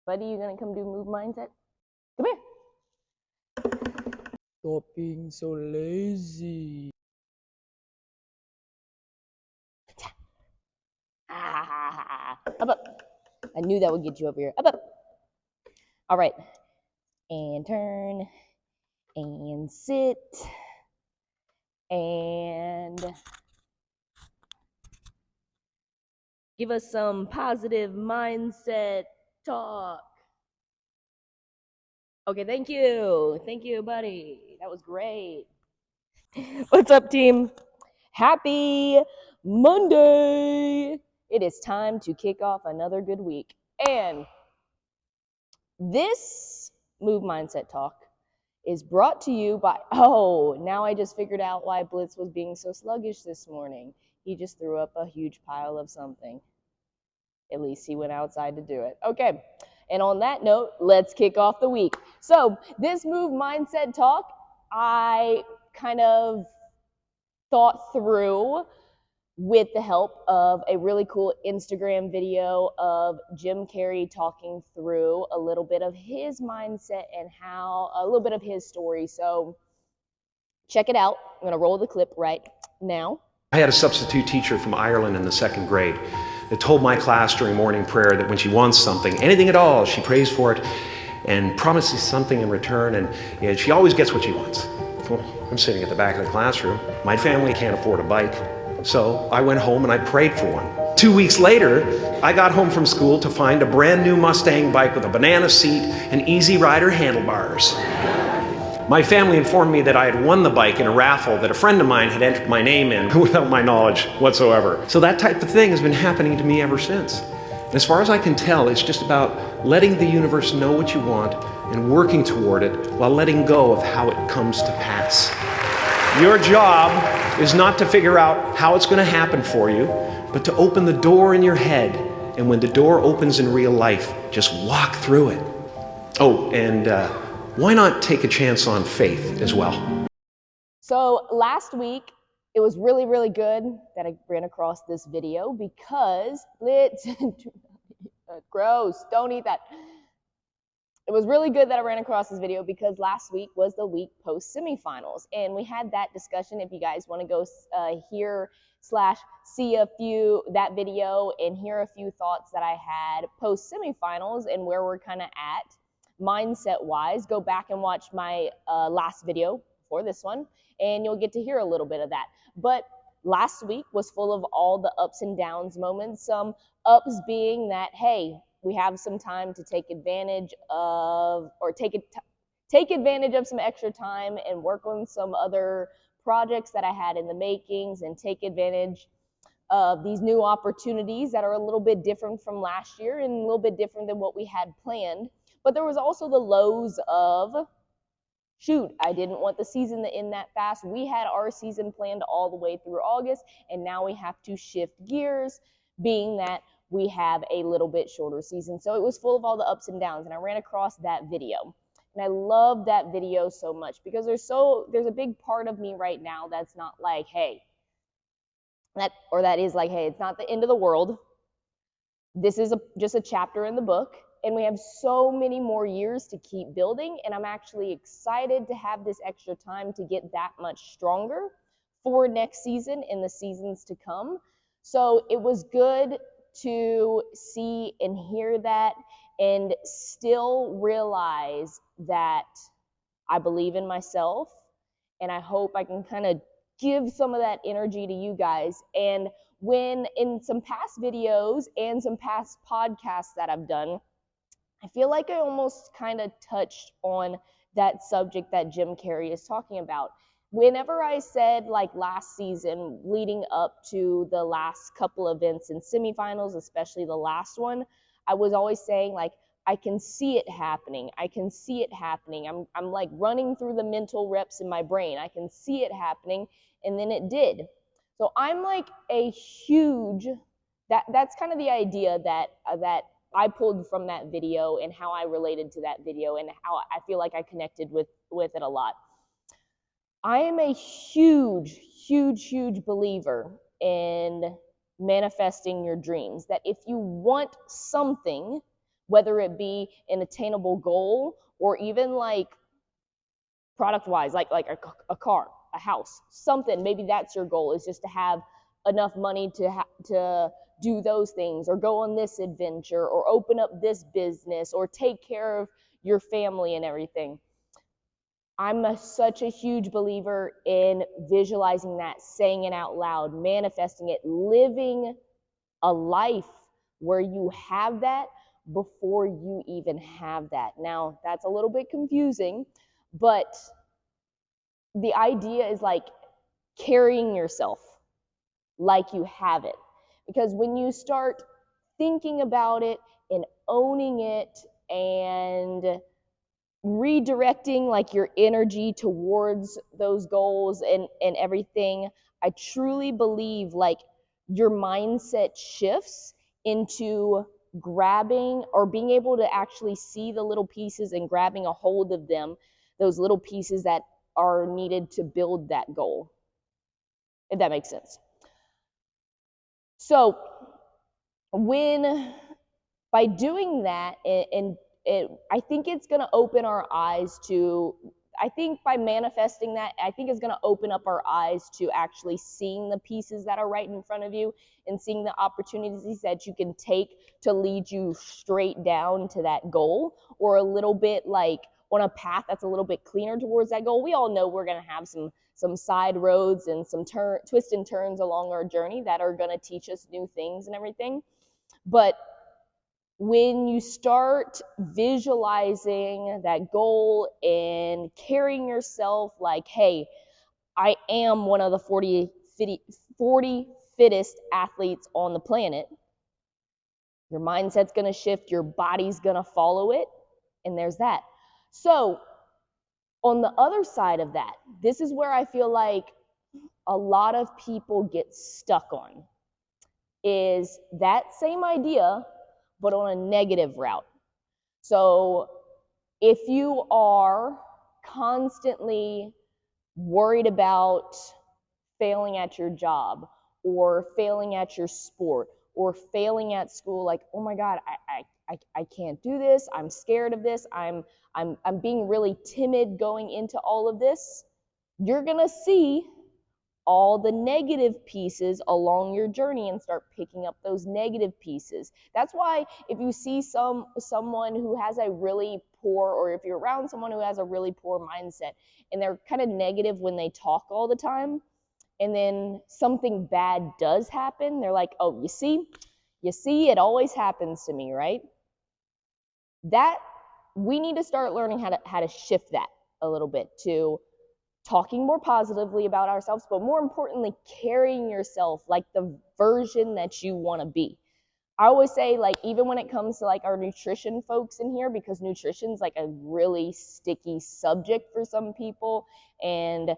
Buddy, you gonna come do move mindset? Come here. Stop being so lazy. Up, up. I knew that would get you over here. Up, up. All right. And turn. And sit. And give us some positive mindset talk. Okay, thank you. Thank you, buddy. That was great. What's up, team? Happy Monday. It is time to kick off another good week. And this Move Mindset Talk is brought to you by, now I just figured out why Blitz was being so sluggish this morning. He just threw up a huge pile of something. At least he went outside to do it. Okay. And on that note, let's kick off the week. So this Move Mindset Talk, I kind of thought through with the help of a really cool Instagram video of Jim Carrey talking through a little bit of his mindset and how a little bit of his story. So check it out. I'm going to roll the clip right now. I had a substitute teacher from Ireland in the 2nd grade that told my class during morning prayer that when she wants something, anything at all, she prays for it and promises something in return, and she always gets what she wants. Well, I'm sitting at the back of the classroom. My family can't afford a bike, so I went home and I prayed for one. 2 weeks later, I got home from school to find a brand new Mustang bike with a banana seat and Easy Rider handlebars. My family informed me that I had won the bike in a raffle that a friend of mine had entered my name in without my knowledge whatsoever. So that type of thing has been happening to me ever since. And as far as I can tell, it's just about letting the universe know what you want and working toward it while letting go of how it comes to pass. Your job is not to figure out how it's going to happen for you, but to open the door in your head. And when the door opens in real life, just walk through it. Oh, and why not take a chance on faith as well? So last week, it was really, really good that I ran across this video because Blitz, gross, don't eat that. It was really good that I ran across this video because last week was the week post semifinals, and we had that discussion. If you guys want to go hear/see that video and hear a few thoughts that I had post semifinals and where we're kind of at mindset wise, go back and watch my last video before this one, and you'll get to hear a little bit of that. But last week was full of all the ups and downs moments. Some ups being that, hey, we have some time to take advantage of, or take advantage of some extra time and work on some other projects that I had in the makings and take advantage of these new opportunities that are a little bit different from last year and a little bit different than what we had planned. But there was also the lows of, shoot, I didn't want the season to end that fast. We had our season planned all the way through August, and now we have to shift gears, being that we have a little bit shorter season. So it was full of all the ups and downs, and I ran across that video. And I love that video so much because there's a big part of me right now that's not like, hey, that is like, hey, it's not the end of the world. This is just a chapter in the book. And we have so many more years to keep building, and I'm actually excited to have this extra time to get that much stronger for next season and the seasons to come. So it was good to see and hear that and still realize that I believe in myself, and I hope I can kind of give some of that energy to you guys. And when in some past videos and some past podcasts that I've done, I feel like I almost kind of touched on that subject that Jim Carrey is talking about. Whenever I said, like last season, leading up to the last couple events in semifinals, especially the last one, I was always saying, like, I can see it happening. I can see it happening. I'm like running through the mental reps in my brain. I can see it happening, and then it did. So I'm like a huge, that's kind of the idea that I pulled from that video and how I related to that video and how I feel like I connected with it a lot. I am a huge, huge, huge believer in manifesting your dreams, that if you want something, whether it be an attainable goal or even like product wise, like a car, a house, something. Maybe that's your goal, is just to have enough money to do those things, or go on this adventure, or open up this business, or take care of your family and everything. I'm such a huge believer in visualizing that, saying it out loud, manifesting it, living a life where you have that before you even have that. Now, that's a little bit confusing, but the idea is like carrying yourself like you have it. Because when you start thinking about it and owning it and redirecting like your energy towards those goals and everything, I truly believe like your mindset shifts into grabbing or being able to actually see the little pieces and grabbing a hold of them, those little pieces that are needed to build that goal, if that makes sense. So by doing that, I think it's going to open our eyes to, I think by manifesting that, I think it's going to open up our eyes to actually seeing the pieces that are right in front of you and seeing the opportunities that you can take to lead you straight down to that goal, or a little bit like on a path that's a little bit cleaner towards that goal. We all know we're going to have some side roads and some twists and turns along our journey that are going to teach us new things and everything. But when you start visualizing that goal and carrying yourself like, hey, I am one of the 40 fittest athletes on the planet, your mindset's going to shift, your body's going to follow it, and there's that. So on the other side of that, this is where I feel like a lot of people get stuck on, is that same idea, but on a negative route. So if you are constantly worried about failing at your job, or failing at your sport, or failing at school, like, oh my God, I can't do this, I'm scared of this, I'm being really timid going into all of this, you're gonna see all the negative pieces along your journey and start picking up those negative pieces. That's why if you see someone who has a really poor, or if you're around someone who has a really poor mindset and they're kind of negative when they talk all the time, and then something bad does happen, they're like, oh, you see, it always happens to me, right? That we need to start learning how to shift that a little bit to talking more positively about ourselves, but more importantly, carrying yourself like the version that you want to be. I always say, like, even when it comes to like our nutrition folks in here, because nutrition's like a really sticky subject for some people, and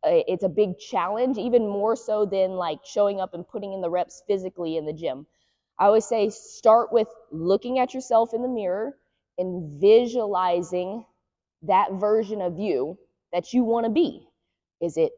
it's a big challenge, even more so than like showing up and putting in the reps physically in the gym. I always say, start with looking at yourself in the mirror and visualizing that version of you that you want to be. Is it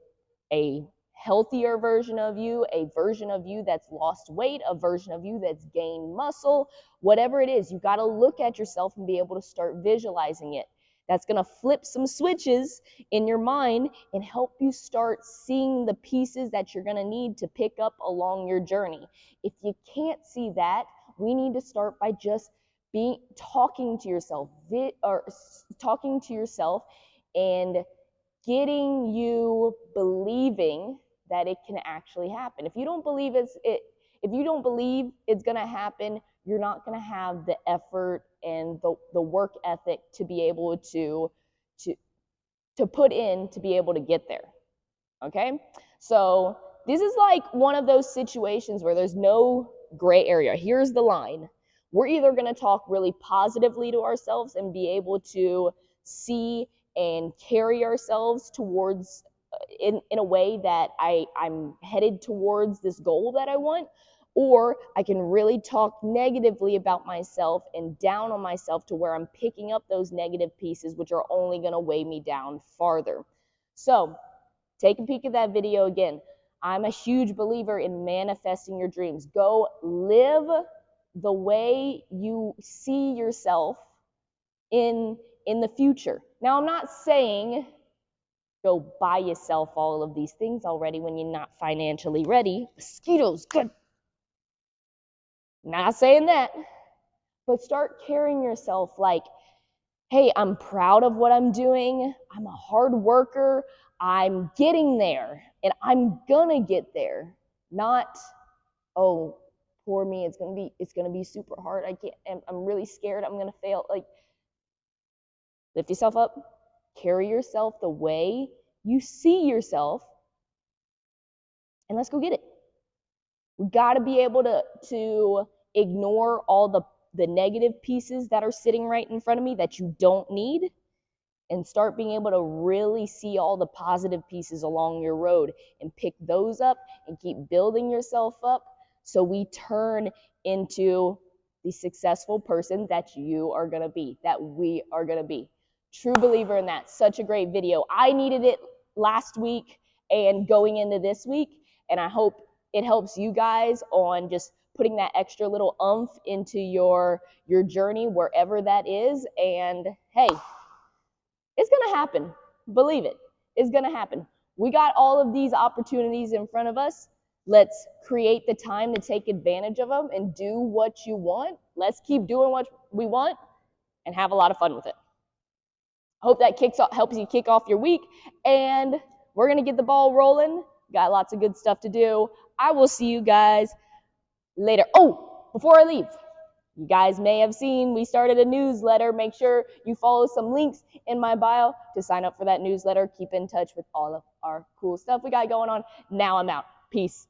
a healthier version of you, a version of you that's lost weight, a version of you that's gained muscle? Whatever it is, you got to look at yourself and be able to start visualizing it. That's going to flip some switches in your mind and help you start seeing the pieces that you're going to need to pick up along your journey. If you can't see that, we need to start by just talking to yourself and getting you believing that it can actually happen. If you don't believe it's going to happen, you're not going to have the effort and the work ethic to be able to put in to be able to get there. Okay? So this is like one of those situations where there's no gray area. Here's the line. We're either going to talk really positively to ourselves and be able to see and carry ourselves towards in a way that I'm headed towards this goal that I want, or I can really talk negatively about myself and down on myself to where I'm picking up those negative pieces, which are only going to weigh me down farther. So take a peek at that video again. I'm a huge believer in manifesting your dreams. Go live the way you see yourself in the future. Now, I'm not saying go buy yourself all of these things already when you're not financially ready. Mosquitoes, good. Not saying that, but start carrying yourself like, hey, I'm proud of what I'm doing. I'm a hard worker. I'm getting there and I'm gonna get there. Not, oh, poor me, it's gonna be super hard. I'm really scared I'm gonna fail. Like, lift yourself up, carry yourself the way you see yourself, and let's go get it. We gotta be able to ignore all the negative pieces that are sitting right in front of me that you don't need, and start being able to really see all the positive pieces along your road and pick those up and keep building yourself up so we turn into the successful person that you are going to be, that we are going to be. True believer in that. Such a great video. I needed it last week and going into this week, and I hope it helps you guys on just putting that extra little oomph into your journey, wherever that is. And hey, it's going to happen. Believe it. It's going to happen. We got all of these opportunities in front of us. Let's create the time to take advantage of them and do what you want. Let's keep doing what we want and have a lot of fun with it. Hope that helps you kick off your week. And we're going to get the ball rolling. Got lots of good stuff to do. I will see you guys later. Oh, before I leave, you guys may have seen we started a newsletter. Make sure you follow some links in my bio to sign up for that newsletter. Keep in touch with all of our cool stuff we got going on. Now I'm out. Peace.